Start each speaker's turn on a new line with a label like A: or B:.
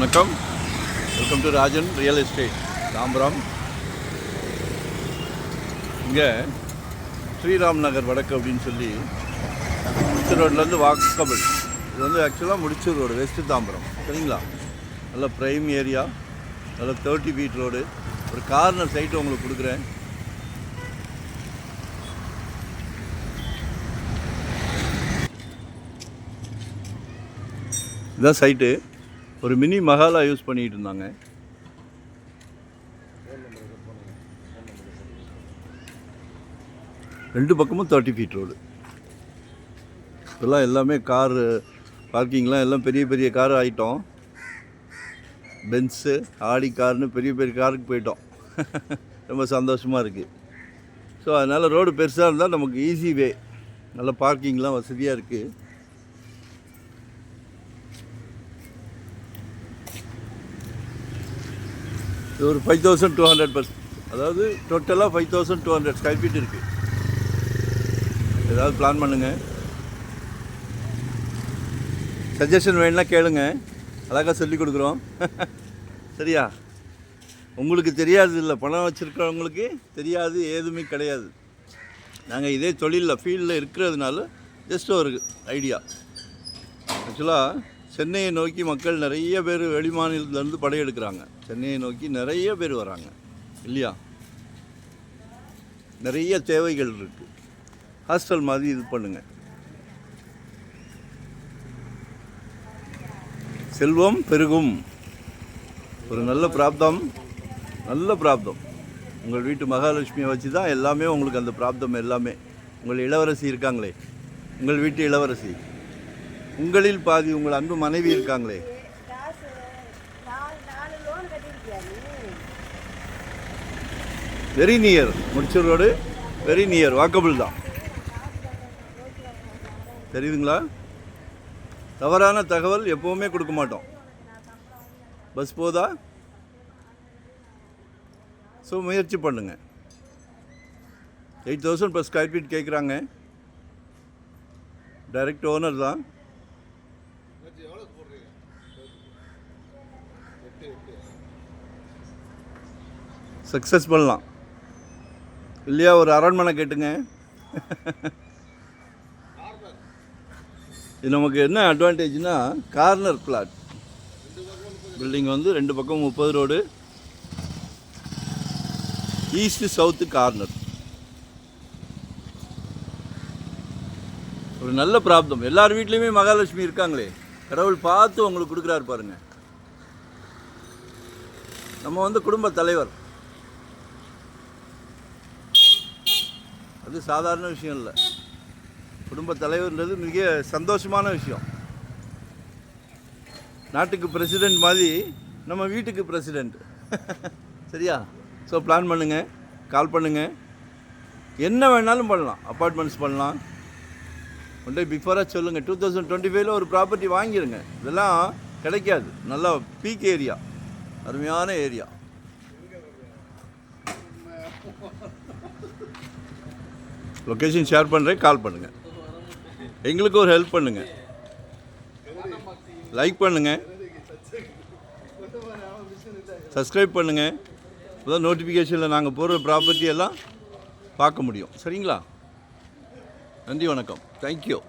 A: வணக்கம். Welcome to Rajan real estate Tambaram. இங்கே ஸ்ரீராம் நகர் வடக்கு அப்படின்னு சொல்லி முடிச்சூர் ரோட்லேருந்து வாக்கபிள். இது வந்து ஆக்சுவலாக முடிச்சூர் ரோடு, வெஸ்ட்டு தாம்பரம். சரிங்களா? நல்ல ப்ரைம் ஏரியா, நல்ல 30 ஃபீட் ரோடு. ஒரு கார்னர் சைட்டு உங்களுக்கு கொடுக்குறேன். இதுதான் சைட்டு. ஒரு மினி மஹாலா யூஸ் பண்ணிகிட்டு இருந்தாங்க. ரெண்டு பக்கமும் 30 ஃபீட் ரோடு. இப்போல்லாம் எல்லாமே காரு பார்க்கிங்லாம் எல்லாம் பெரிய பெரிய கார் ஆகிட்டோம். பென்ஸு, ஆடி கார்னு பெரிய பெரிய காருக்கு போயிட்டோம். ரொம்ப சந்தோஷமாக இருக்குது. ஸோ அதனால் ரோடு பெருசாக இருந்தால் நமக்கு ஈஸி வே, நல்ல பார்க்கிங்லாம் வசதியாக இருக்குது. இது ஒரு 5200 அதாவது டோட்டலாக 5200 ஸ்கொயர் ஃபீட் இருக்குது. ஏதாவது பிளான் பண்ணுங்கள். சஜஷன் வேணுன்னா கேளுங்க, அழகாக சொல்லி கொடுக்குறோம். சரியா? உங்களுக்கு தெரியாது இல்லை, பணம் வச்சுருக்கிறவங்களுக்கு தெரியாது, ஏதுமே கிடையாது. நாங்கள் இதே தொழிலில் ஃபீல்டில் இருக்கிறதுனால ஜஸ்ட் ஒரு ஐடியா. ஆக்சுவலாக சென்னையை நோக்கி மக்கள் நிறைய பேர் வெளி மாநிலத்திலேருந்து படையெடுக்கிறாங்க. சென்னையை நோக்கி நிறைய பேர் வராங்க இல்லையா? நிறைய தேவைகள் இருக்குது. ஹாஸ்டல் மாதிரி இது பண்ணுங்கள். செல்வம் பெருகும். ஒரு நல்ல பிராப்தம், நல்ல பிராப்தம். உங்கள் வீட்டு மகாலட்சுமியை வச்சு தான் எல்லாமே உங்களுக்கு. அந்த பிராப்தம் எல்லாமே உங்கள் இளவரசி இருக்காங்களே, உங்கள் வீட்டு இளவரசி, உங்களில் பாதி உங்கள் அன்பு மனைவி இருக்காங்களே. Very near, Mudichur road very near, walkable தான். தெரியுதுங்களா? தவறான தகவல் எப்போவுமே கொடுக்க மாட்டோம். பஸ் போதா? ஸோ முயற்சி பண்ணுங்க. 8000 + ஸ்கொயர் ஃபீட் கேட்குறாங்க. டைரக்ட் ஓனர் தான். சக்ஸஸ் பண்ணலாம் இல்லையா? ஒரு அரண்மனை கேட்டுங்க. இது நமக்கு என்ன அட்வான்டேஜ்னா, கார்னர் பிளாட். பில்டிங் வந்து ரெண்டு பக்கம் 30 ரோடு, ஈஸ்ட் சவுத்து கார்னர். ஒரு நல்ல பிராப்தம். எல்லார் வீட்லேயுமே மகாலட்சுமி இருக்காங்களே, கடவுள் பார்த்து உங்களுக்கு கொடுக்குறாரு பாருங்க. நம்ம வந்து குடும்ப தலைவர், அது சாதாரண விஷயம் இல்லை. குடும்ப தலைவர்ன்றது மிக சந்தோஷமான விஷயம். நாட்டுக்கு பிரசிடெண்ட் மாதிரி நம்ம வீட்டுக்கு பிரசிடெண்ட். சரியா? ஸோ பிளான் பண்ணுங்கள், கால் பண்ணுங்கள். என்ன வேணாலும் பண்ணலாம். அப்பார்ட்மெண்ட்ஸ் பண்ணலாம். ஒன் டே பிஃபோராக சொல்லுங்கள். 2025 ஒரு ப்ராப்பர்ட்டி வாங்கிடுங்க. இதெல்லாம் கிடைக்காது. நல்லா பீக் ஏரியா, அருமையான ஏரியா. லொக்கேஷன் ஷேர் பண்ணுறேன், கால் பண்ணுங்கள். எங்களுக்கு ஒரு ஹெல்ப் பண்ணுங்கள். லைக் பண்ணுங்கள், சப்ஸ்கிரைப் பண்ணுங்கள். அப்போதான் நோட்டிஃபிகேஷனில் நாங்கள் போடுற ப்ராப்பர்ட்டி எல்லாம் பார்க்க முடியும். சரிங்களா? நன்றி, வணக்கம். தேங்க்யூ.